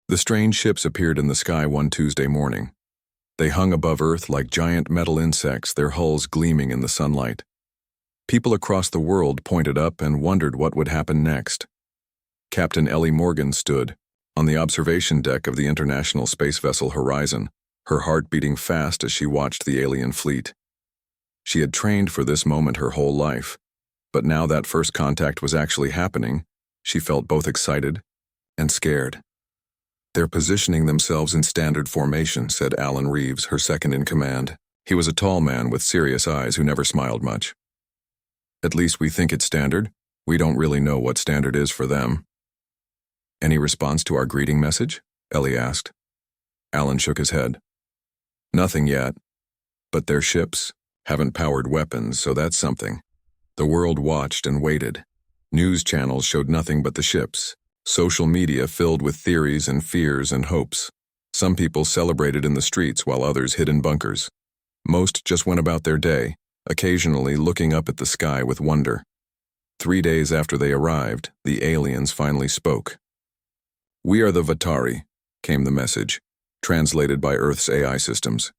The strange ships appeared in the sky one Tuesday morning. They hung above Earth like giant metal insects, their hulls gleaming in the sunlight. People across the world pointed up and wondered what would happen next. Captain Ellie Morgan stood on the observation deck of the International Space Vessel Horizon, her heart beating fast as she watched the alien fleet. She had trained for this moment her whole life, but now that first contact was actually happening, she felt both excited and scared. "They're positioning themselves in standard formation," said Alan Reeves, her second in command. He was a tall man with serious eyes who never smiled much. "At least we think it's standard. We don't really know what standard is for them." "Any response to our greeting message?" Ellie asked. Alan shook his head. "Nothing yet. But their ships haven't powered weapons, so that's something." The world watched and waited. News channels showed nothing but the ships. Social media filled with theories and fears and hopes. Some people celebrated in the streets while others hid in bunkers. Most just went about their day, occasionally looking up at the sky with wonder. 3 days after they arrived, the aliens finally spoke. "We are the Vatari," came the message, translated by Earth's AI systems.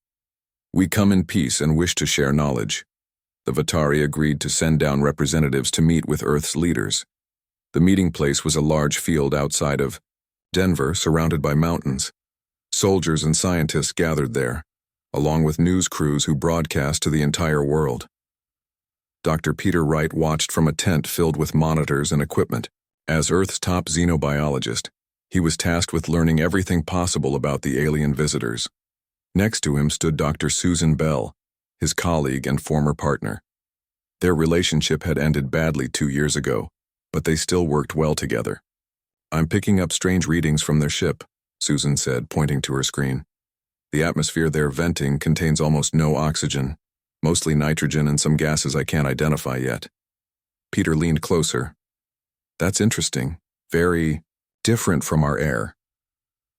"We come in peace and wish to share knowledge." The Vatari agreed to send down representatives to meet with Earth's leaders. The meeting place was a large field outside of Denver, surrounded by mountains. Soldiers and scientists gathered there, along with news crews who broadcast to the entire world. Dr. Peter Wright watched from a tent filled with monitors and equipment. As Earth's top xenobiologist, he was tasked with learning everything possible about the alien visitors. Next to him stood Dr. Susan Bell, his colleague and former partner. Their relationship had ended badly 2 years ago, but they still worked well together. "I'm picking up strange readings from their ship," Susan said, pointing to her screen. "The atmosphere they're venting contains almost no oxygen, mostly nitrogen and some gases I can't identify yet." Peter leaned closer. "That's interesting. Very different from our air."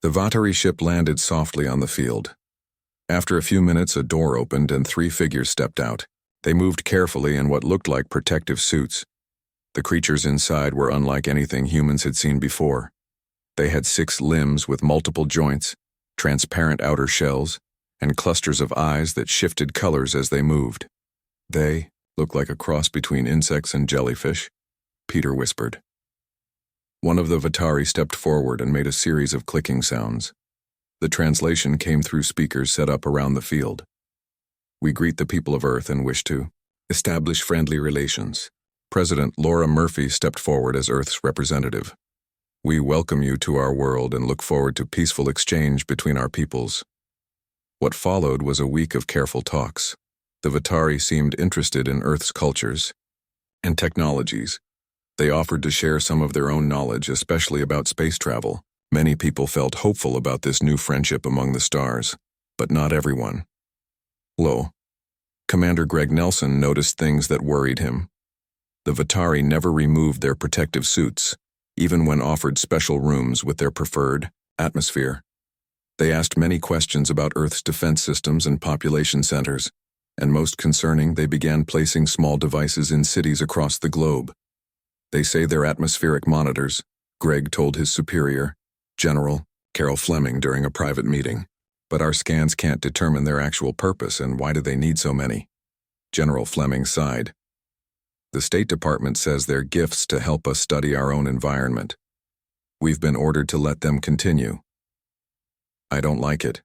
The Vatari ship landed softly on the field. After a few minutes, a door opened and 3 figures stepped out. They moved carefully in what looked like protective suits. The creatures inside were unlike anything humans had seen before. They had 6 limbs with multiple joints, transparent outer shells, and clusters of eyes that shifted colors as they moved. "They look like a cross between insects and jellyfish," Peter whispered. One of the Vatari stepped forward and made a series of clicking sounds. The translation came through speakers set up around the field. "We greet the people of Earth and wish to establish friendly relations." President Laura Murphy stepped forward as Earth's representative. "We welcome you to our world and look forward to peaceful exchange between our peoples." What followed was a week of careful talks. The Vatari seemed interested in Earth's cultures and technologies. They offered to share some of their own knowledge, especially about space travel. Many people felt hopeful about this new friendship among the stars, but not everyone. Commander Greg Nelson noticed things that worried him. The Vatari never removed their protective suits, even when offered special rooms with their preferred atmosphere. They asked many questions about Earth's defense systems and population centers, and most concerning, they began placing small devices in cities across the globe. "They say they're atmospheric monitors," Greg told his superior, General Carol Fleming, during a private meeting. "But our scans can't determine their actual purpose, and why do they need so many?" General Fleming sighed. "The State Department says they're gifts to help us study our own environment. We've been ordered to let them continue." "I don't like it,"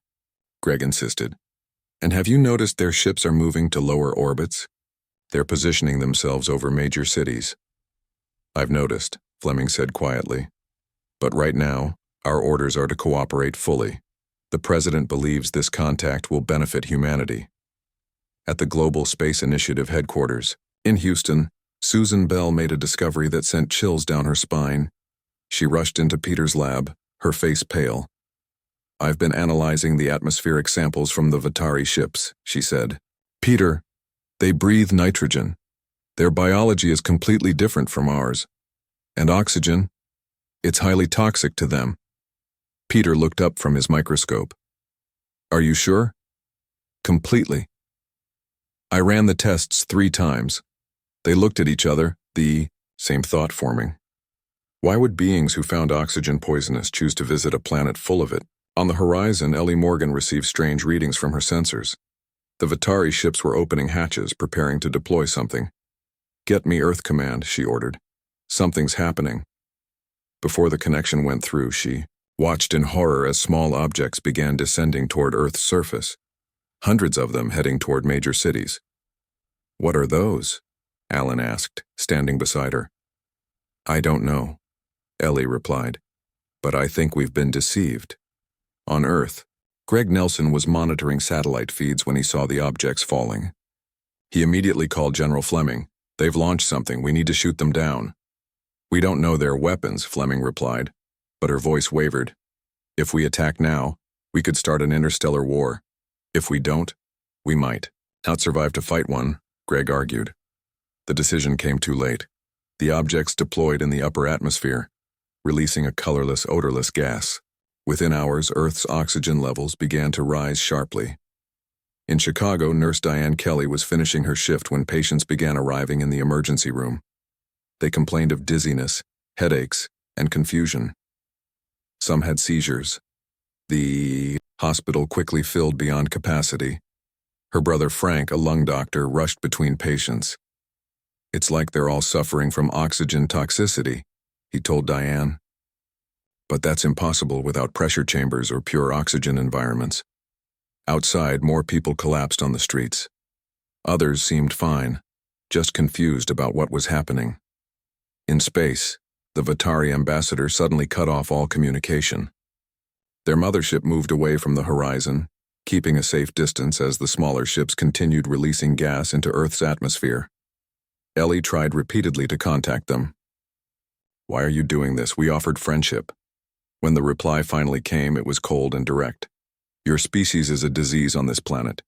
Greg insisted. "And have you noticed their ships are moving to lower orbits? They're positioning themselves over major cities." "I've noticed," Fleming said quietly. "But right now, our orders are to cooperate fully. The President believes this contact will benefit humanity." At the Global Space Initiative headquarters in Houston, Susan Bell made a discovery that sent chills down her spine. She rushed into Peter's lab, her face pale. "I've been analyzing the atmospheric samples from the Vatari ships," she said. "Peter, they breathe nitrogen. Their biology is completely different from ours. And oxygen, it's highly toxic to them." Peter looked up from his microscope. "Are you sure?" "Completely. I ran the tests 3 times. They looked at each other, the same thought forming. Why would beings who found oxygen poisonous choose to visit a planet full of it? On the horizon, Ellie Morgan received strange readings from her sensors. The Vitari ships were opening hatches, preparing to deploy something. "Get me Earth Command," she ordered. "Something's happening." Before the connection went through, she watched in horror as small objects began descending toward Earth's surface, hundreds of them heading toward major cities. "What are those?" Alan asked, standing beside her. "I don't know," Ellie replied, "but I think we've been deceived." On Earth, Greg Nelson was monitoring satellite feeds when he saw the objects falling. He immediately called General Fleming. "They've launched something, we need to shoot them down." "We don't know their weapons," Fleming replied, but her voice wavered. "If we attack now, we could start an interstellar war. If we don't, we might not survive to fight one," Greg argued. The decision came too late. The objects deployed in the upper atmosphere, releasing a colorless, odorless gas. Within hours, Earth's oxygen levels began to rise sharply. In Chicago, Nurse Diane Kelly was finishing her shift when patients began arriving in the emergency room. They complained of dizziness, headaches, and confusion. Some had seizures. The hospital quickly filled beyond capacity. Her brother Frank, a lung doctor, rushed between patients. "It's like they're all suffering from oxygen toxicity," he told Diane. "But that's impossible without pressure chambers or pure oxygen environments." Outside, more people collapsed on the streets. Others seemed fine, just confused about what was happening. In space, the Vitari ambassador suddenly cut off all communication. Their mothership moved away from the horizon, keeping a safe distance as the smaller ships continued releasing gas into Earth's atmosphere. Ellie tried repeatedly to contact them. "Why are you doing this? We offered friendship." When the reply finally came, it was cold and direct. "Your species is a disease on this planet.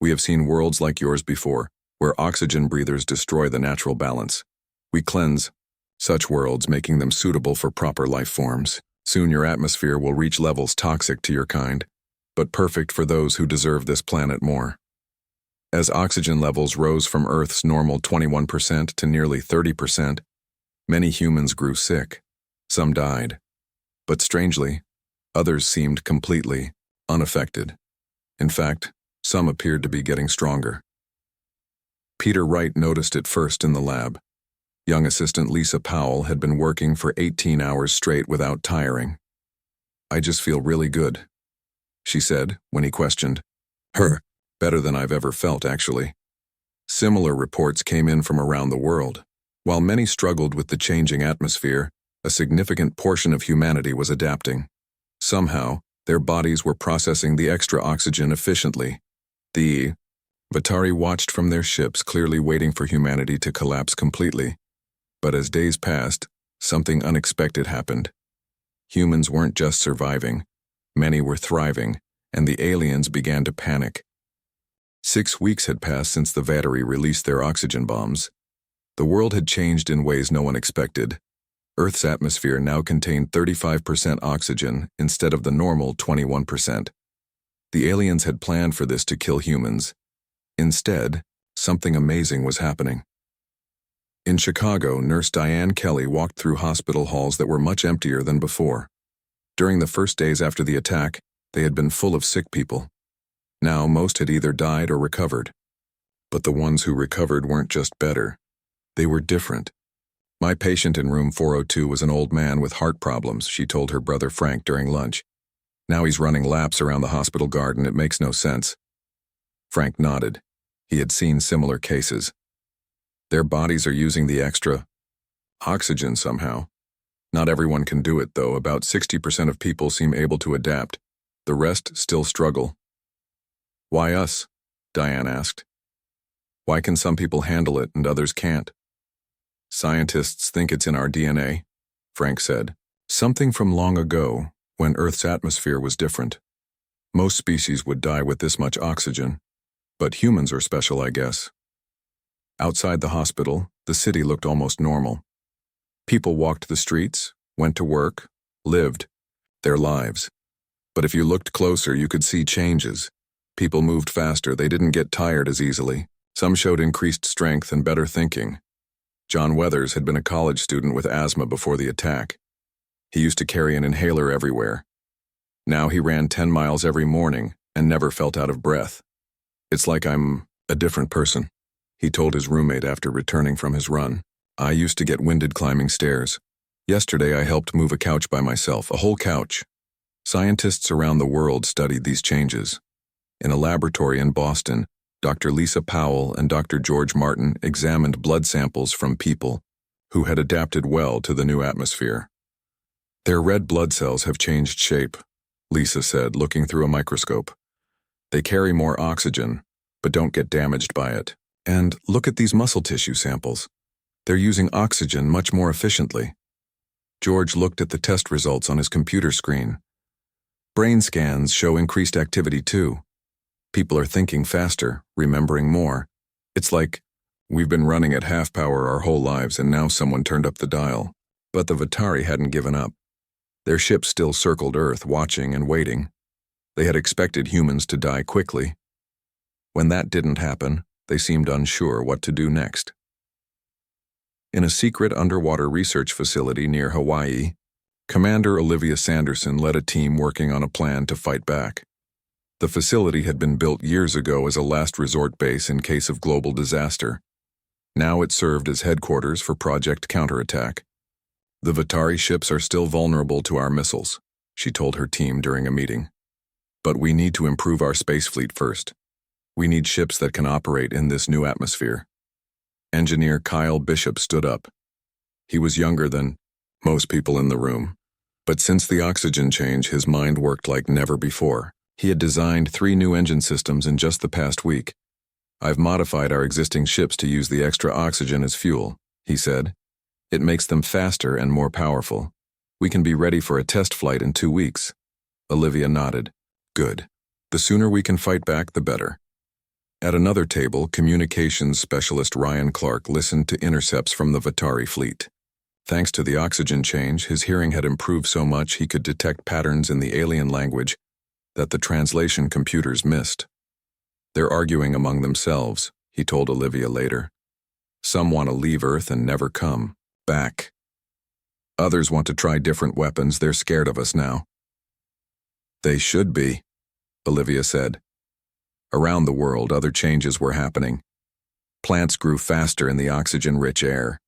We have seen worlds like yours before, where oxygen breathers destroy the natural balance. We cleanse such worlds, making them suitable for proper life forms. Soon your atmosphere will reach levels toxic to your kind, but perfect for those who deserve this planet more." As oxygen levels rose from Earth's normal 21% to nearly 30%, many humans grew sick. Some died. But strangely, others seemed completely unaffected. In fact, some appeared to be getting stronger. Peter Wright noticed it first in the lab. Young assistant Lisa Powell had been working for 18 hours straight without tiring. "I just feel really good," she said when he questioned her. "Better than I've ever felt, actually." Similar reports came in from around the world. While many struggled with the changing atmosphere, a significant portion of humanity was adapting. Somehow, their bodies were processing the extra oxygen efficiently. The Vitari watched from their ships, clearly waiting for humanity to collapse completely. But as days passed, something unexpected happened. Humans weren't just surviving. Many were thriving, and the aliens began to panic. 6 weeks had passed since the Vitari released their oxygen bombs. The world had changed in ways no one expected. Earth's atmosphere now contained 35% oxygen instead of the normal 21%. The aliens had planned for this to kill humans. Instead, something amazing was happening. In Chicago, Nurse Diane Kelly walked through hospital halls that were much emptier than before. During the first days after the attack, they had been full of sick people. Now, most had either died or recovered. But the ones who recovered weren't just better. They were different. "My patient in room 402 was an old man with heart problems," she told her brother Frank during lunch. "Now he's running laps around the hospital garden. It makes no sense." Frank nodded. He had seen similar cases. Their bodies are using the extra oxygen somehow. Not everyone can do it, though. About 60% of people seem able to adapt. The rest still struggle. "Why us?" Diane asked. "Why can some people handle it and others can't?" "Scientists think it's in our DNA," Frank said. "Something from long ago, when Earth's atmosphere was different. Most species would die with this much oxygen, but humans are special, I guess." Outside the hospital, the city looked almost normal. People walked the streets, went to work, lived their lives. But if you looked closer, you could see changes. People moved faster, they didn't get tired as easily. Some showed increased strength and better thinking. John Weathers had been a college student with asthma before the attack. He used to carry an inhaler everywhere. Now he ran 10 miles every morning and never felt out of breath. "It's like I'm a different person," he told his roommate after returning from his run. "I used to get winded climbing stairs. Yesterday I helped move a couch by myself, a whole couch." Scientists around the world studied these changes. In a laboratory in Boston, Dr. Lisa Powell and Dr. George Martin examined blood samples from people who had adapted well to the new atmosphere. "Their red blood cells have changed shape," Lisa said, looking through a microscope. "They carry more oxygen, but don't get damaged by it. And look at these muscle tissue samples. They're using oxygen much more efficiently." George looked at the test results on his computer screen. Brain scans show increased activity too. People are thinking faster, remembering more. It's like, we've been running at half power our whole lives and now someone turned up the dial. But the Vatari hadn't given up. Their ship still circled Earth, watching and waiting. They had expected humans to die quickly. When that didn't happen, they seemed unsure what to do next. In a secret underwater research facility near Hawaii, Commander Olivia Sanderson led a team working on a plan to fight back. The facility had been built years ago as a last resort base in case of global disaster. Now it served as headquarters for Project Counterattack. "The Vatari ships are still vulnerable to our missiles," she told her team during a meeting. "But we need to improve our space fleet first. We need ships that can operate in this new atmosphere." Engineer Kyle Bishop stood up. He was younger than most people in the room, but since the oxygen change, his mind worked like never before. He had designed 3 new engine systems in just the past week. "I've modified our existing ships to use the extra oxygen as fuel," he said. "It makes them faster and more powerful. We can be ready for a test flight in 2 weeks." Olivia nodded. "Good. The sooner we can fight back, the better." At another table, communications specialist Ryan Clark listened to intercepts from the Vatari fleet. Thanks to the oxygen change, his hearing had improved so much he could detect patterns in the alien language that the translation computers missed. "They're arguing among themselves," he told Olivia later. "Some want to leave Earth and never come back. Others want to try different weapons. They're scared of us now." "They should be," Olivia said. Around the world, other changes were happening. Plants grew faster in the oxygen-rich air.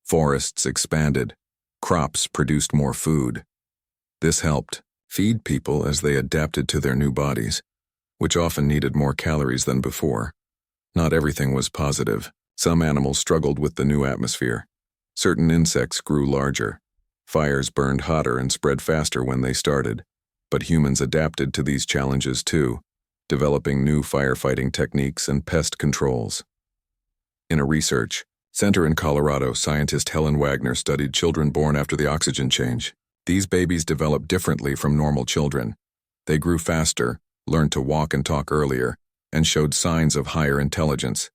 Forests expanded. Crops produced more food. This helped feed people as they adapted to their new bodies, which often needed more calories than before. Not everything was positive. Some animals struggled with the new atmosphere. Certain insects grew larger. Fires burned hotter and spread faster when they started. But humans adapted to these challenges too, developing new firefighting techniques and pest controls. In a research center in Colorado, scientist Helen Wagner studied children born after the oxygen change. These babies developed differently from normal children. They grew faster, learned to walk and talk earlier, and showed signs of higher intelligence.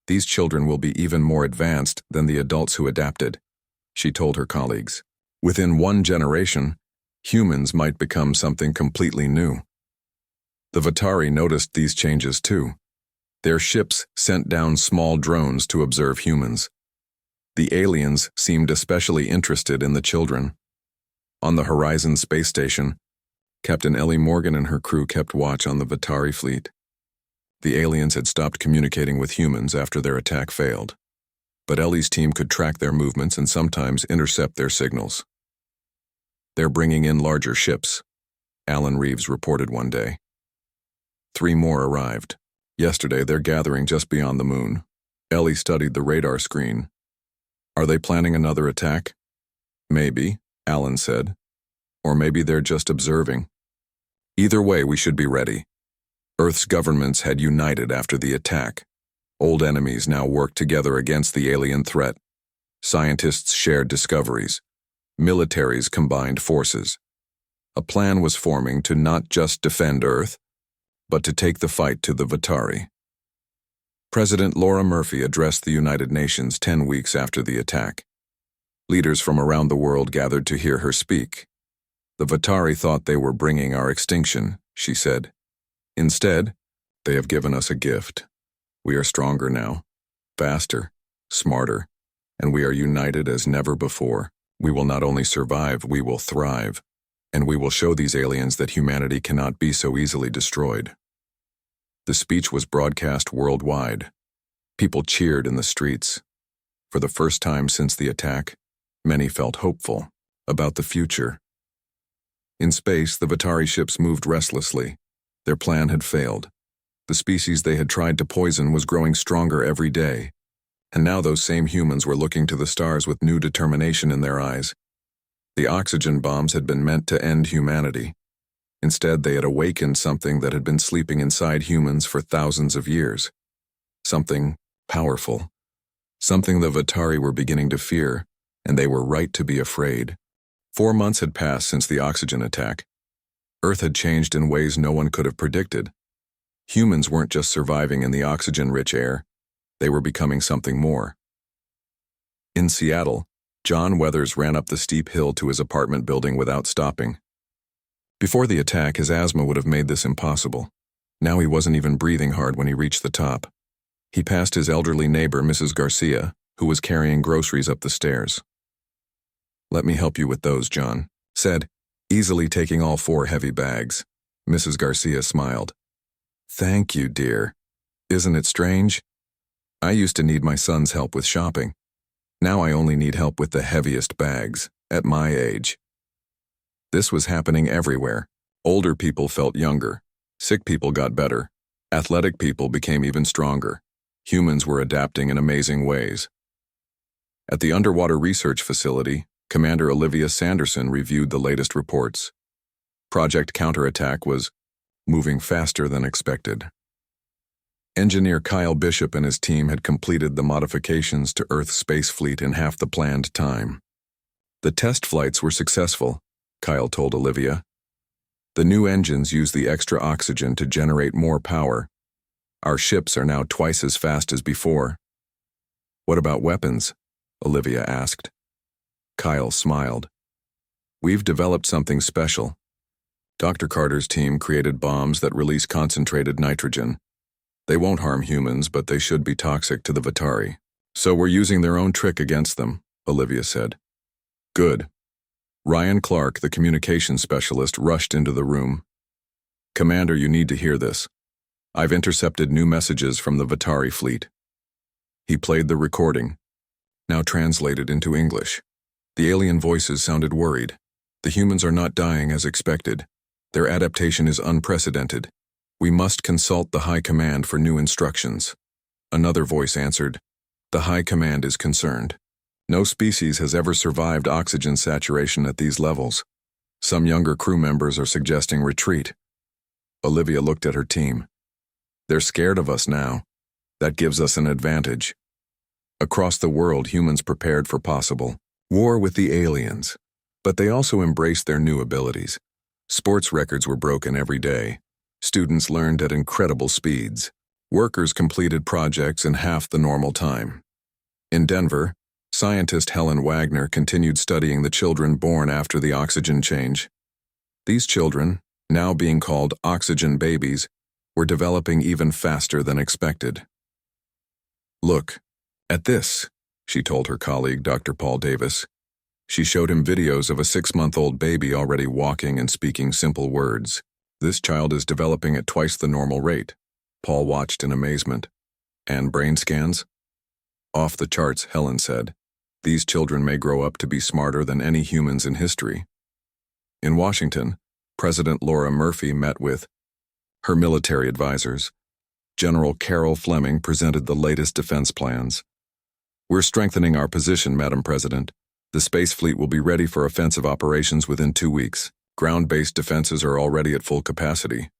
"These children will be even more advanced than the adults who adapted," she told her colleagues. "Within 1 generation, humans might become something completely new." The Vatari noticed these changes too. Their ships sent down small drones to observe humans. The aliens seemed especially interested in the children. On the Horizon space station, Captain Ellie Morgan and her crew kept watch on the Vatari fleet. The aliens had stopped communicating with humans after their attack failed. But Ellie's team could track their movements and sometimes intercept their signals. "They're bringing in larger ships," Alan Reeves reported one day. 3 more arrived. Yesterday, they're gathering just beyond the moon. Ellie studied the radar screen. "Are they planning another attack?" "Maybe," Alan said. "Or maybe they're just observing. Either way, we should be ready." Earth's governments had united after the attack. Old enemies now worked together against the alien threat. Scientists shared discoveries. Militaries combined forces. A plan was forming to not just defend Earth, but to take the fight to the Vatari. President Laura Murphy addressed the United Nations 10 weeks after the attack. Leaders from around the world gathered to hear her speak. "The Vatari thought they were bringing our extinction," she said. "Instead, they have given us a gift. We are stronger now, faster, smarter, and we are united as never before. We will not only survive, we will thrive, and we will show these aliens that humanity cannot be so easily destroyed. The speech was broadcast worldwide. People cheered in the streets. For the first time since the attack, many felt hopeful about the future. In space, the Vitari ships moved restlessly. Their plan had failed. The species they had tried to poison was growing stronger every day, and now those same humans were looking to the stars with new determination in their eyes. The oxygen bombs had been meant to end humanity. Instead, they had awakened something that had been sleeping inside humans for thousands of years. Something powerful. Something the Vitari were beginning to fear, and they were right to be afraid. 4 months had passed since the oxygen attack. Earth had changed in ways no one could have predicted. Humans weren't just surviving in the oxygen-rich air. They were becoming something more. In Seattle, John Weathers ran up the steep hill to his apartment building without stopping. Before the attack, his asthma would have made this impossible. Now he wasn't even breathing hard when he reached the top. He passed his elderly neighbor, Mrs. Garcia, who was carrying groceries up the stairs. "Let me help you with those," John said, easily taking all 4 heavy bags. Mrs. Garcia smiled. "Thank you, dear. Isn't it strange? I used to need my son's help with shopping. Now I only need help with the heaviest bags, at my age." This was happening everywhere. Older people felt younger. Sick people got better. Athletic people became even stronger. Humans were adapting in amazing ways. At the underwater research facility, Commander Olivia Sanderson reviewed the latest reports. Project Counterattack was moving faster than expected. Engineer Kyle Bishop and his team had completed the modifications to Earth's space fleet in half the planned time. The test flights were successful, Kyle told Olivia. The new engines use the extra oxygen to generate more power. Our ships are now twice as fast as before. "What about weapons?" Olivia asked. Kyle smiled. "We've developed something special. Dr. Carter's team created bombs that release concentrated nitrogen. They won't harm humans, but they should be toxic to the Vitari. So we're using their own trick against them," Olivia said. "Good." Ryan Clark, the communications specialist, rushed into the room. "Commander, you need to hear this. I've intercepted new messages from the Vitari fleet." He played the recording, now translated into English. The alien voices sounded worried. "The humans are not dying as expected. Their adaptation is unprecedented. We must consult the High Command for new instructions." Another voice answered, "The High Command is concerned. No species has ever survived oxygen saturation at these levels. Some younger crew members are suggesting retreat." Olivia looked at her team. "They're scared of us now. That gives us an advantage." Across the world, humans prepared for possible war with the aliens, but they also embraced their new abilities. Sports records were broken every day. Students learned at incredible speeds. Workers completed projects in half the normal time. In Denver, scientist Helen Wagner continued studying the children born after the oxygen change. These children, now being called oxygen babies, were developing even faster than expected. "Look at this," she told her colleague, Dr. Paul Davis. She showed him videos of a 6-month-old baby already walking and speaking simple words. "This child is developing at twice the normal rate." Paul watched in amazement. "And brain scans?" "Off the charts," Helen said. "These children may grow up to be smarter than any humans in history." In Washington, President Laura Murphy met with her military advisors. General Carol Fleming presented the latest defense plans. "We're strengthening our position, Madam President. The space fleet will be ready for offensive operations within 2 weeks. Ground-based defenses are already at full capacity."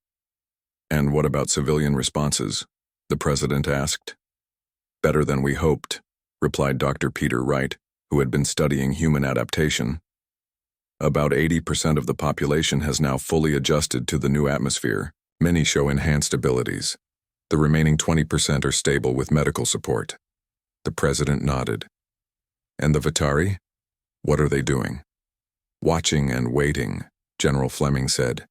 "And what about civilian responses?" the President asked. "Better than we hoped," replied Dr. Peter Wright, who had been studying human adaptation. "About 80% of the population has now fully adjusted to the new atmosphere. Many show enhanced abilities. The remaining 20% are stable with medical support." The President nodded. "And the Vitari? What are they doing?" "Watching and waiting," General Fleming said.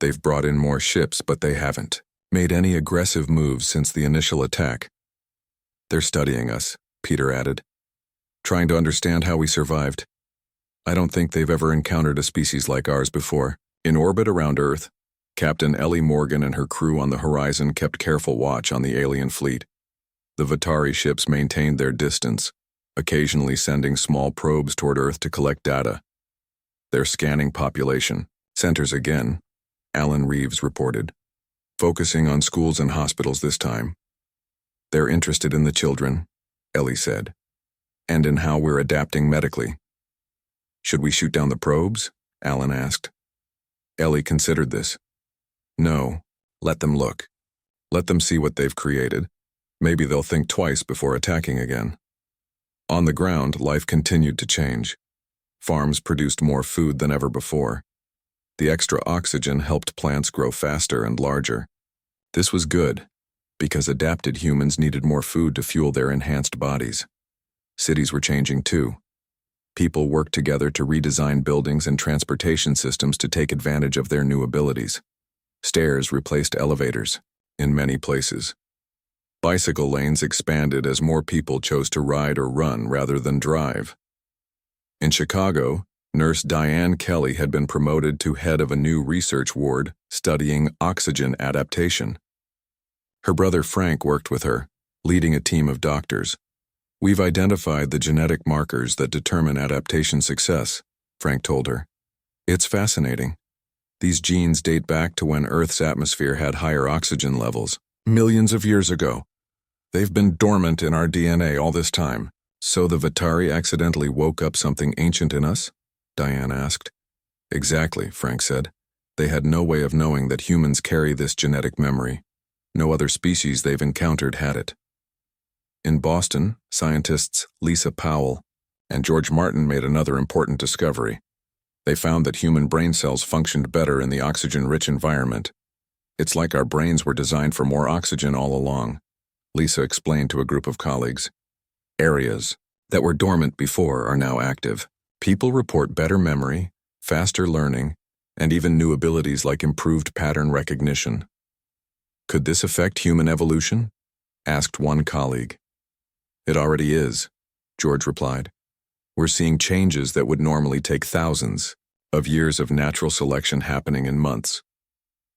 "They've brought in more ships, but they haven't made any aggressive moves since the initial attack." "They're studying us," Peter added. trying to understand how we survived. I don't think they've ever encountered a species like ours before. In orbit around Earth, Captain Ellie Morgan and her crew on the horizon kept careful watch on the alien fleet. The Vatari ships maintained their distance, occasionally sending small probes toward Earth to collect data. They're scanning population centers again, Alan Reeves reported, focusing on schools and hospitals this time. They're interested in the children, Ellie said, and in how we're adapting medically. Should we shoot down the probes? Alan asked. Ellie considered this. No, let them look. Let them see what they've created. Maybe they'll think twice before attacking again. On the ground, life continued to change. Farms produced more food than ever before. The extra oxygen helped plants grow faster and larger. This was good, because adapted humans needed more food to fuel their enhanced bodies. Cities were changing too. People worked together to redesign buildings and transportation systems to take advantage of their new abilities. Stairs replaced elevators, in many places. Bicycle lanes expanded as more people chose to ride or run rather than drive. In Chicago, Nurse Diane Kelly had been promoted to head of a new research ward studying oxygen adaptation. Her brother Frank worked with her, leading a team of doctors. We've identified the genetic markers that determine adaptation success, Frank told her. It's fascinating. These genes date back to when Earth's atmosphere had higher oxygen levels, millions of years ago. They've been dormant in our DNA all this time. So the Vatari accidentally woke up something ancient in us? Diane asked. Exactly, Frank said. They had no way of knowing that humans carry this genetic memory. No other species they've encountered had it. In Boston, scientists Lisa Powell and George Martin made another important discovery. They found that human brain cells functioned better in the oxygen-rich environment. It's like our brains were designed for more oxygen all along, Lisa explained to a group of colleagues. Areas that were dormant before are now active. People report better memory, faster learning, and even new abilities like improved pattern recognition. Could this affect human evolution? Asked one colleague. It already is, George replied. We're seeing changes that would normally take thousands of years of natural selection happening in months.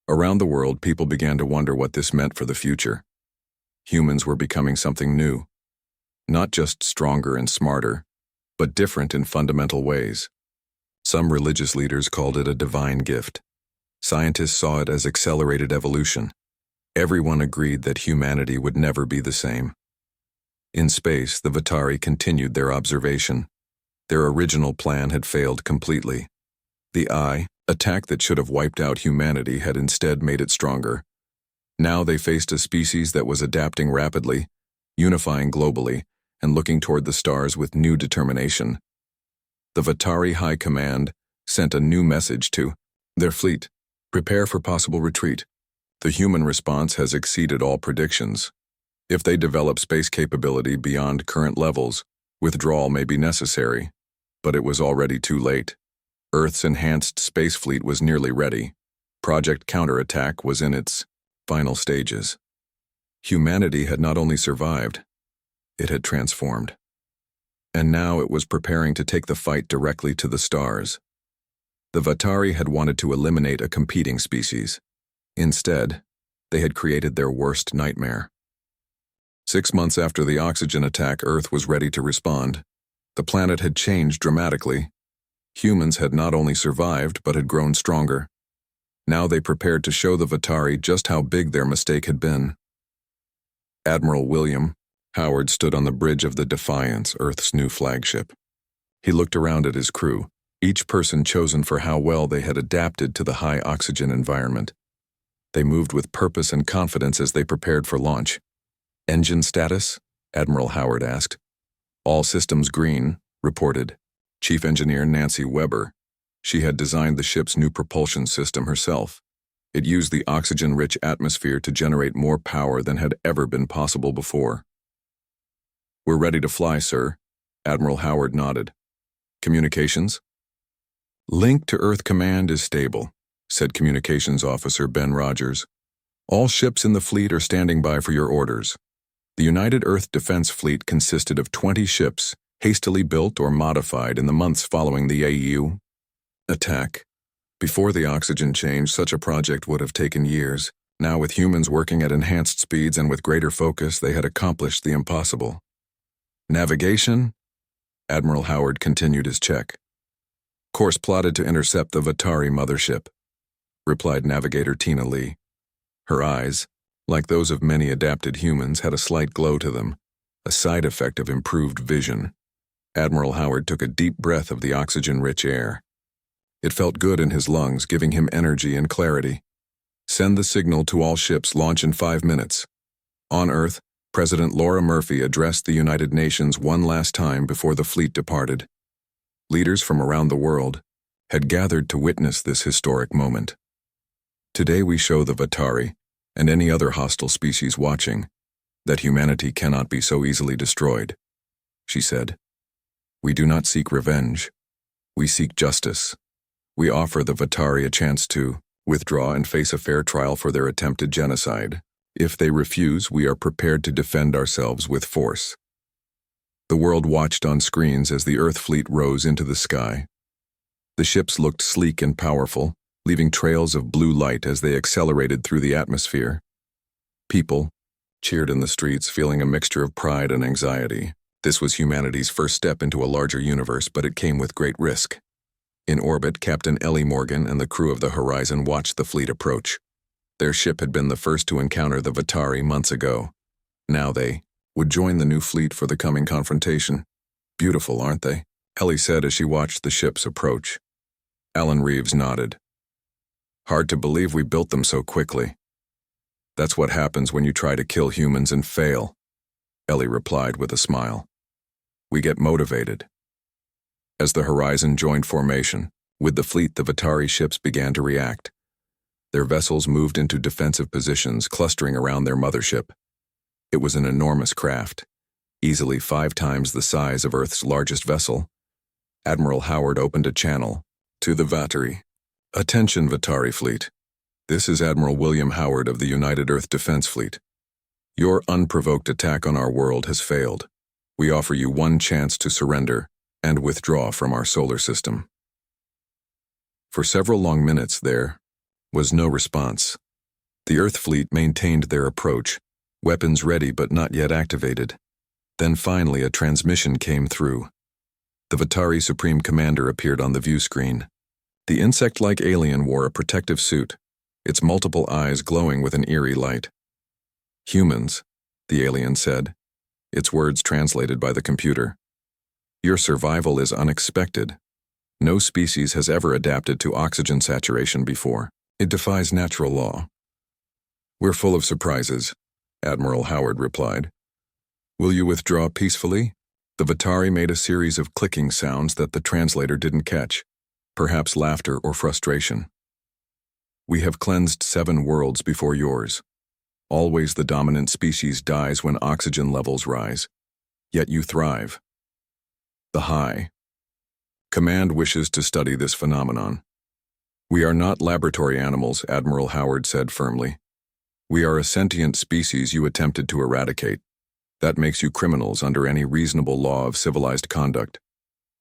Around the world, people began to wonder what this meant for the future. Humans were becoming something new. Not just stronger and smarter, but different in fundamental ways. Some religious leaders called it a divine gift. Scientists saw it as accelerated evolution. Everyone agreed that humanity would never be the same. In space, the Vatari continued their observation. Their original plan had failed completely. The attack that should have wiped out humanity had instead made it stronger. Now they faced a species that was adapting rapidly, unifying globally, and looking toward the stars with new determination. The Vatari High Command sent a new message to their fleet: prepare for possible retreat. The human response has exceeded all predictions. If they develop space capability beyond current levels, withdrawal may be necessary, but it was already too late. Earth's enhanced space fleet was nearly ready. Project Counterattack was in its final stages. Humanity had not only survived, it had transformed. And now it was preparing to take the fight directly to the stars. The Vatari had wanted to eliminate a competing species. Instead, they had created their worst nightmare. 6 months after the oxygen attack, Earth was ready to respond. The planet had changed dramatically. Humans had not only survived, but had grown stronger. Now they prepared to show the Vatari just how big their mistake had been. Admiral William Howard stood on the bridge of the Defiance, Earth's new flagship. He looked around at his crew, each person chosen for how well they had adapted to the high oxygen environment. They moved with purpose and confidence as they prepared for launch. Engine status? Admiral Howard asked. All systems green, reported Chief Engineer Nancy Weber. She had designed the ship's new propulsion system herself. It used the oxygen-rich atmosphere to generate more power than had ever been possible before. We're ready to fly, sir. Admiral Howard nodded. Communications? Link to Earth Command is stable, said Communications Officer Ben Rogers. All ships in the fleet are standing by for your orders. The United Earth Defense Fleet consisted of 20 ships hastily built or modified in the months following the AU attack. Before the oxygen change, such a project would have taken years. Now, with humans working at enhanced speeds and with greater focus, they had accomplished the impossible. Navigation? Admiral Howard continued his check. Course plotted to intercept the Vatari mothership, replied Navigator Tina Lee. Her eyes, like those of many adapted humans, had a slight glow to them, a side effect of improved vision. Admiral Howard took a deep breath of the oxygen-rich air. It felt good in his lungs, giving him energy and clarity. Send the signal to all ships, launch in 5 minutes. On Earth, President Laura Murphy addressed the United Nations one last time before the fleet departed. Leaders from around the world had gathered to witness this historic moment. Today we show the Vatari, and any other hostile species watching, that humanity cannot be so easily destroyed, she said. We do not seek revenge. We seek justice. We offer the Vatari a chance to withdraw and face a fair trial for their attempted genocide. If they refuse, we are prepared to defend ourselves with force. The world watched on screens as the Earth fleet rose into the sky. The ships looked sleek and powerful, leaving trails of blue light as they accelerated through the atmosphere. People cheered in the streets, feeling a mixture of pride and anxiety. This was humanity's first step into a larger universe, but it came with great risk. In orbit, Captain Ellie Morgan and the crew of the Horizon watched the fleet approach. Their ship had been the first to encounter the Vatari months ago. Now they would join the new fleet for the coming confrontation. Beautiful, aren't they? Ellie said as she watched the ships approach. Alan Reeves nodded. Hard to believe we built them so quickly. That's what happens when you try to kill humans and fail, Ellie replied with a smile. We get motivated. As the Horizon joined formation, with the fleet, the Vatari ships began to react. Their vessels moved into defensive positions, clustering around their mothership. It was an enormous craft, easily 5 times the size of Earth's largest vessel. Admiral Howard opened a channel to the Vatari. Attention, Vatari fleet. This is Admiral William Howard of the United Earth Defense Fleet. Your unprovoked attack on our world has failed. We offer you one chance to surrender and withdraw from our solar system. For several long minutes there was no response. The Earth fleet maintained their approach, weapons ready but not yet activated. Then finally a transmission came through. The Vatari Supreme Commander appeared on the view screen. The insect-like alien wore a protective suit, its multiple eyes glowing with an eerie light. Humans, the alien said, its words translated by the computer. Your survival is unexpected. No species has ever adapted to oxygen saturation before. It defies natural law. We're full of surprises, Admiral Howard replied. Will you withdraw peacefully? The Vatari made a series of clicking sounds that the translator didn't catch, perhaps laughter or frustration. We have cleansed 7 worlds before yours. Always the dominant species dies when oxygen levels rise. Yet you thrive. The High Command wishes to study this phenomenon. We are not laboratory animals, Admiral Howard said firmly. We are a sentient species you attempted to eradicate. That makes you criminals under any reasonable law of civilized conduct.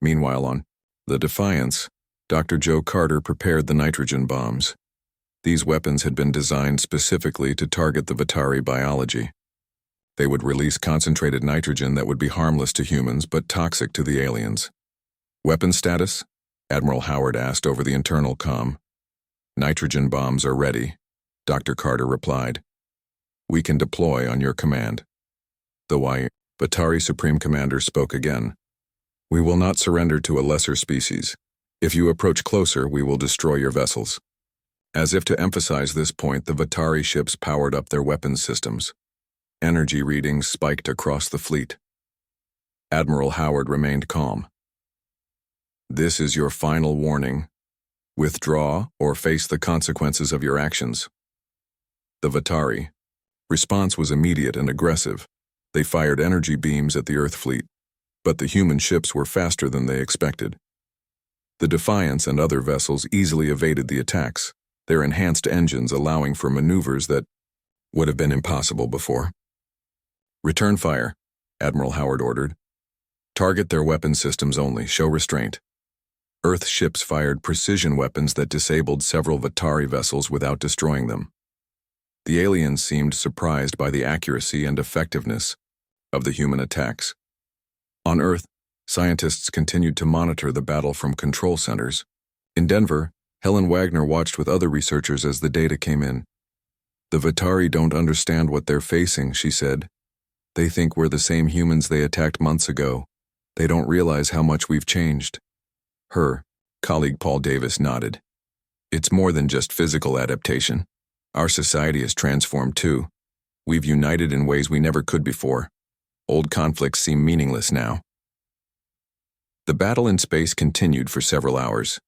Meanwhile, on the Defiance, Dr. Joe Carter prepared the nitrogen bombs. These weapons had been designed specifically to target the Vatari biology. They would release concentrated nitrogen that would be harmless to humans but toxic to the aliens. Weapon status? Admiral Howard asked over the internal comm. Nitrogen bombs are ready, Dr. Carter replied. We can deploy on your command. The Vatari Supreme Commander spoke again. We will not surrender to a lesser species. If you approach closer, we will destroy your vessels. As if to emphasize this point, the Vatari ships powered up their weapons systems. Energy readings spiked across the fleet. Admiral Howard remained calm. This is your final warning. Withdraw or face the consequences of your actions. The Vatari response was immediate and aggressive. They fired energy beams at the Earth fleet, but the human ships were faster than they expected. The Defiance and other vessels easily evaded the attacks, their enhanced engines allowing for maneuvers that would have been impossible before. Return fire, Admiral Howard ordered. Target their weapon systems only, show restraint. Earth ships fired precision weapons that disabled several Vatari vessels without destroying them. The aliens seemed surprised by the accuracy and effectiveness of the human attacks. On Earth, scientists continued to monitor the battle from control centers. In Denver, Helen Wagner watched with other researchers as the data came in. "The Vatari don't understand what they're facing," she said. "They think we're the same humans they attacked months ago. They don't realize how much we've changed." Her colleague Paul Davis nodded. "It's more than just physical adaptation. Our society has transformed too. We've united in ways we never could before. Old conflicts seem meaningless now." The battle in space continued for several hours.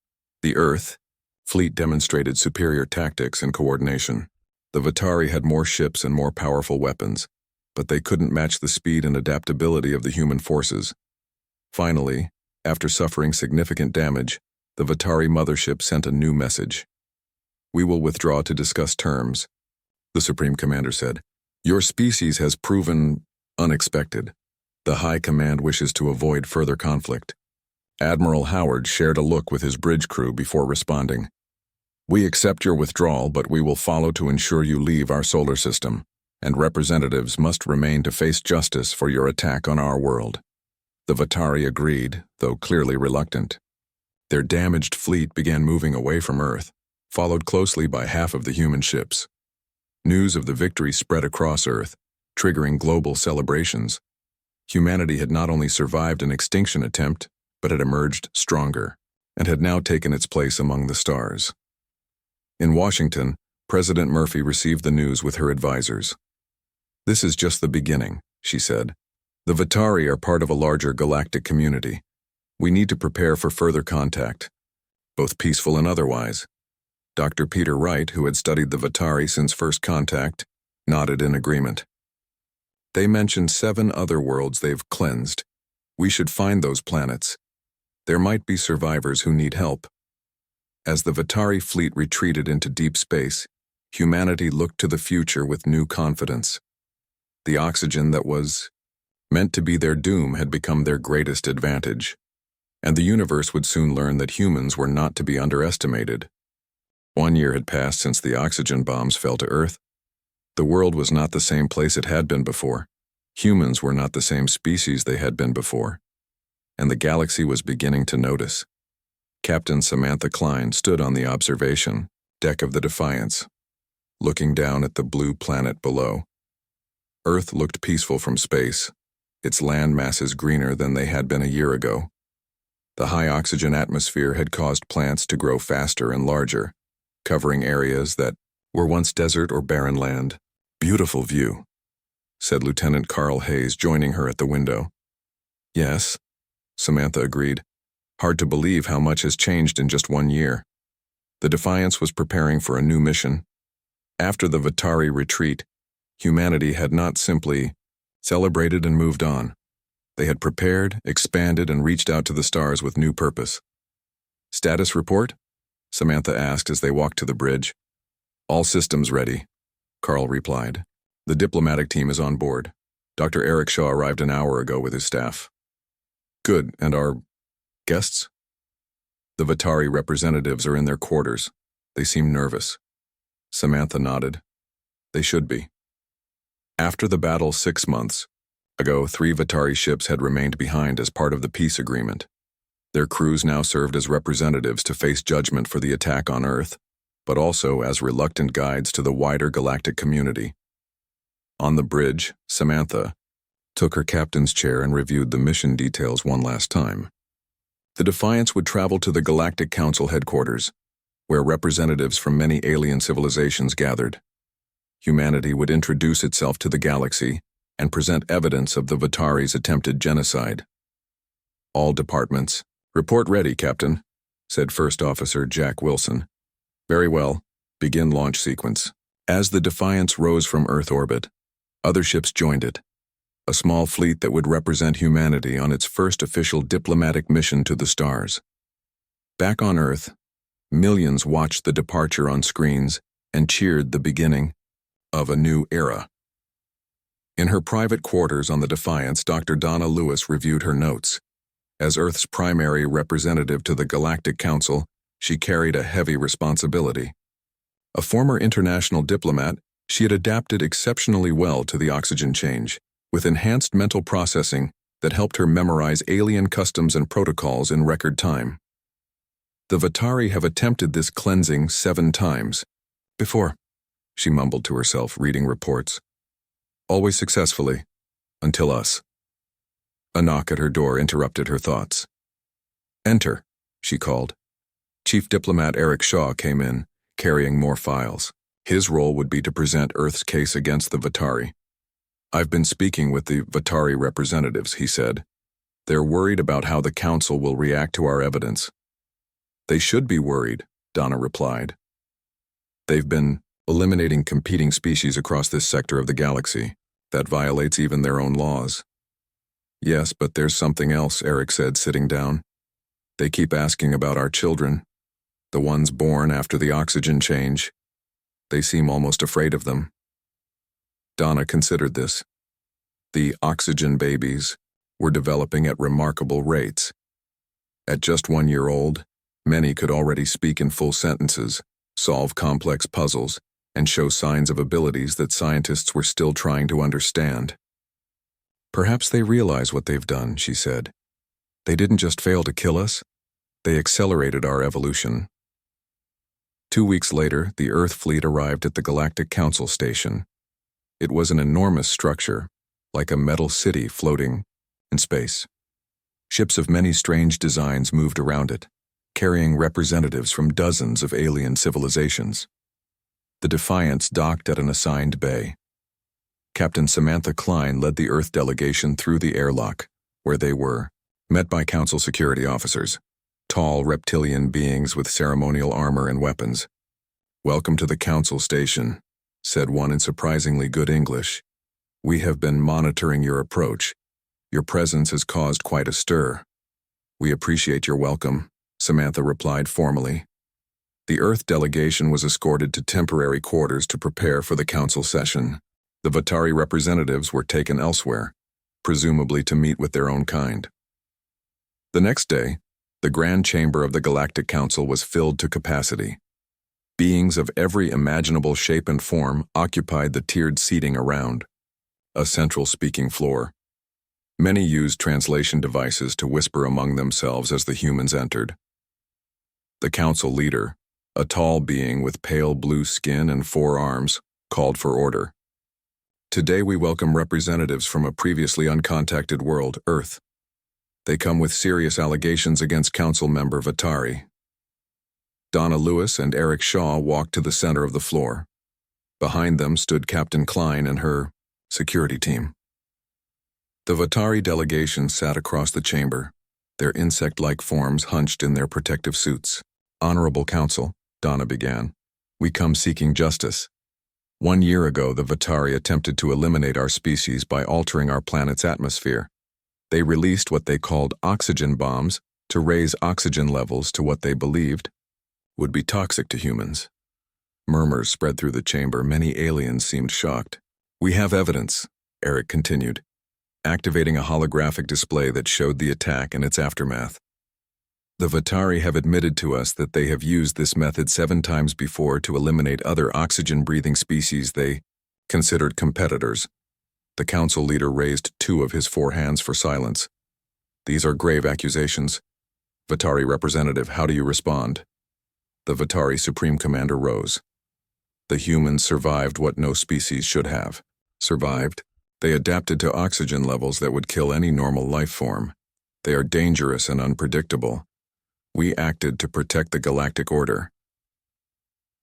The Earth fleet demonstrated superior tactics and coordination. The Vatari had more ships and more powerful weapons, but they couldn't match the speed and adaptability of the human forces. Finally, after suffering significant damage, the Vatari mothership sent a new message. "We will withdraw to discuss terms," the Supreme Commander said. "Your species has proven unexpected. The High Command wishes to avoid further conflict." Admiral Howard shared a look with his bridge crew before responding. "We accept your withdrawal, but we will follow to ensure you leave our solar system, and representatives must remain to face justice for your attack on our world." The Vatari agreed, though clearly reluctant. Their damaged fleet began moving away from Earth, followed closely by half of the human ships. News of the victory spread across Earth, triggering global celebrations. Humanity had not only survived an extinction attempt, but had emerged stronger, and had now taken its place among the stars. In Washington, President Murphy received the news with her advisors. "This is just the beginning," she said. "The Vatari are part of a larger galactic community. We need to prepare for further contact, both peaceful and otherwise." Dr. Peter Wright, who had studied the Vatari since first contact, nodded in agreement. "They mentioned 7 other worlds they've cleansed. We should find those planets. There might be survivors who need help." As the Vatari fleet retreated into deep space, humanity looked to the future with new confidence. The oxygen that was meant to be their doom had become their greatest advantage, and the universe would soon learn that humans were not to be underestimated. 1 year had passed since the oxygen bombs fell to Earth. The world was not the same place it had been before. Humans were not the same species they had been before. And the galaxy was beginning to notice. Captain Samantha Klein stood on the observation deck of the Defiance, looking down at the blue planet below. Earth looked peaceful from space, its land masses greener than they had been a year ago. The high oxygen atmosphere had caused plants to grow faster and larger, covering areas that were once desert or barren land. "Beautiful view," said Lieutenant Carl Hayes, joining her at the window. "Yes," Samantha agreed. "Hard to believe how much has changed in just 1 year." The Defiance was preparing for a new mission. After the Vatari retreat, humanity had not simply celebrated and moved on. They had prepared, expanded, and reached out to the stars with new purpose. "Status report?" Samantha asked as they walked to the bridge. "All systems ready," Carl replied. "The diplomatic team is on board. Dr. Eric Shaw arrived an hour ago with his staff." "Good, and our guests?" "The Vatari representatives are in their quarters. They seem nervous." Samantha nodded. "They should be." After the battle 6 months ago, 3 Vatari ships had remained behind as part of the peace agreement. Their crews now served as representatives to face judgment for the attack on Earth, but also as reluctant guides to the wider galactic community. On the bridge, Samantha took her captain's chair and reviewed the mission details one last time. The Defiance would travel to the Galactic Council headquarters, where representatives from many alien civilizations gathered. Humanity would introduce itself to the galaxy and present evidence of the Vatari's attempted genocide. "All departments, report ready, Captain," said First Officer Jack Wilson. "Very well. Begin launch sequence." As the Defiance rose from Earth orbit, other ships joined it. A small fleet that would represent humanity on its first official diplomatic mission to the stars. Back on Earth, millions watched the departure on screens and cheered the beginning of a new era. In her private quarters on the Defiance, Dr. Donna Lewis reviewed her notes. As Earth's primary representative to the Galactic Council, she carried a heavy responsibility. A former international diplomat, she had adapted exceptionally well to the oxygen change, with enhanced mental processing that helped her memorize alien customs and protocols in record time. The Vatari have attempted this cleansing 7 times. Before, she mumbled to herself, reading reports. Always successfully, until us. A knock at her door interrupted her thoughts. Enter, she called. Chief Diplomat Eric Shaw came in, carrying more files. His role would be to present Earth's case against the Vatari. I've been speaking with the Vatari representatives, he said. They're worried about how the Council will react to our evidence. They should be worried, Donna replied. They've been eliminating competing species across this sector of the galaxy. That violates even their own laws. Yes, but there's something else, Eric said, sitting down. They keep asking about our children, the ones born after the oxygen change. They seem almost afraid of them. Donna considered this. The oxygen babies were developing at remarkable rates. At just 1 year old, many could already speak in full sentences, solve complex puzzles, and show signs of abilities that scientists were still trying to understand. Perhaps they realize what they've done, she said. They didn't just fail to kill us, they accelerated our evolution. 2 weeks later, the Earth fleet arrived at the Galactic Council station. It was an enormous structure, like a metal city floating in space. Ships of many strange designs moved around it, carrying representatives from dozens of alien civilizations. The Defiance docked at an assigned bay. Captain Samantha Klein led the Earth delegation through the airlock, where they were met by Council security officers, tall reptilian beings with ceremonial armor and weapons. Welcome to the Council station, said one in surprisingly good English. We have been monitoring your approach. Your presence has caused quite a stir. We appreciate your welcome, Samantha replied formally. The Earth delegation was escorted to temporary quarters to prepare for the Council session. The Vatari representatives were taken elsewhere, presumably to meet with their own kind. The next day, the Grand Chamber of the Galactic Council was filled to capacity. Beings of every imaginable shape and form occupied the tiered seating around a central speaking floor. Many used translation devices to whisper among themselves as the humans entered. The council leader, a tall being with pale blue skin and 4 arms, called for order. Today we welcome representatives from a previously uncontacted world, Earth. They come with serious allegations against Council member Vatari. Donna Lewis and Eric Shaw walked to the center of the floor. Behind them stood Captain Klein and her security team. The Vatari delegation sat across the chamber, their insect-like forms hunched in their protective suits. Honorable Council, Donna began, we come seeking justice. 1 year ago, the Vatari attempted to eliminate our species by altering our planet's atmosphere. They released what they called oxygen bombs to raise oxygen levels to what they believed would be toxic to humans. Murmurs spread through the chamber. Many aliens seemed shocked. We have evidence, Eric continued, activating a holographic display that showed the attack and its aftermath. The Vatari have admitted to us that they have used this method 7 times before to eliminate other oxygen-breathing species they considered competitors. The council leader raised 2 of his 4 hands for silence. These are grave accusations. Vatari representative, how do you respond? The Vatari Supreme Commander rose. The humans survived what no species should have. Survived. They adapted to oxygen levels that would kill any normal life form. They are dangerous and unpredictable. We acted to protect the galactic order.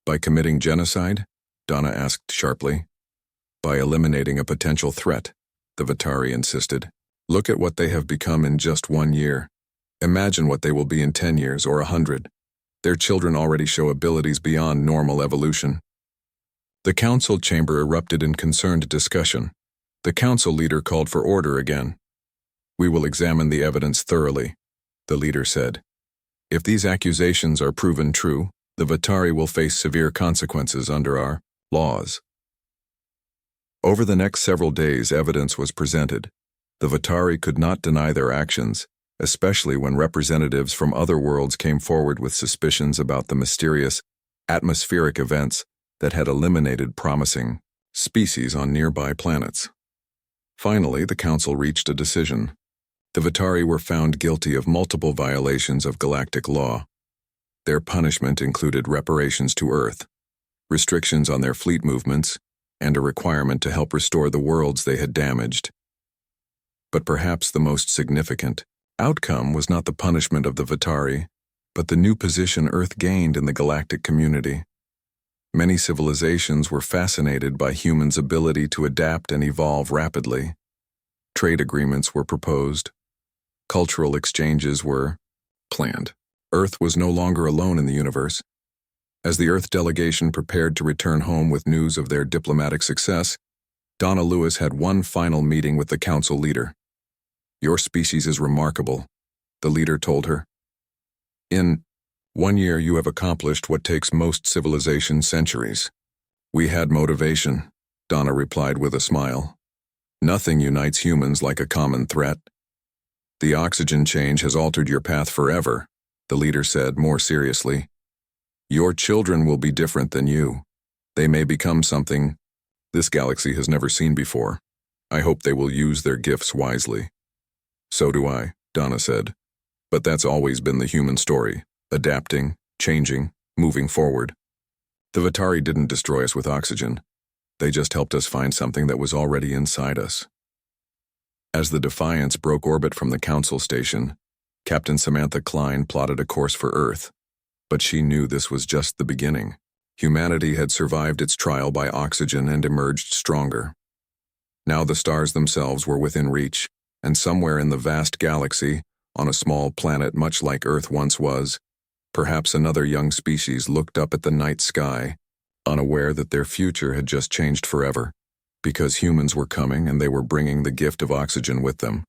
By committing genocide? Donna asked sharply. By eliminating a potential threat, the Vatari insisted. Look at what they have become in just 1 year. Imagine what they will be in 10 years or 100. Their children already show abilities beyond normal evolution. The council chamber erupted in concerned discussion. The council leader called for order again. We will examine the evidence thoroughly, the leader said. If these accusations are proven true, the Vatari will face severe consequences under our laws. Over the next several days, evidence was presented. The Vatari could not deny their actions, especially when representatives from other worlds came forward with suspicions about the mysterious atmospheric events that had eliminated promising species on nearby planets. Finally, the Council reached a decision. The Vatari were found guilty of multiple violations of galactic law. Their punishment included reparations to Earth, restrictions on their fleet movements, and a requirement to help restore the worlds they had damaged. But perhaps the most significant outcome was not the punishment of the Vatari, but the new position Earth gained in the galactic community. Many civilizations were fascinated by humans' ability to adapt and evolve rapidly. Trade agreements were proposed. Cultural exchanges were planned. Earth was no longer alone in the universe. As the Earth delegation prepared to return home with news of their diplomatic success, Donna Lewis had one final meeting with the Council leader. "Your species is remarkable," the leader told her. "In 1 year you have accomplished what takes most civilizations centuries." "We had motivation," Donna replied with a smile. "Nothing unites humans like a common threat." "The oxygen change has altered your path forever," the leader said more seriously. "Your children will be different than you. They may become something this galaxy has never seen before. I hope they will use their gifts wisely." "So do I," Donna said. "But that's always been the human story, adapting, changing, moving forward. The Vatari didn't destroy us with oxygen. They just helped us find something that was already inside us." As the Defiance broke orbit from the Council station, Captain Samantha Klein plotted a course for Earth. But she knew this was just the beginning. Humanity had survived its trial by oxygen and emerged stronger. Now the stars themselves were within reach, and somewhere in the vast galaxy, on a small planet much like Earth once was, perhaps another young species looked up at the night sky, unaware that their future had just changed forever, because humans were coming and they were bringing the gift of oxygen with them.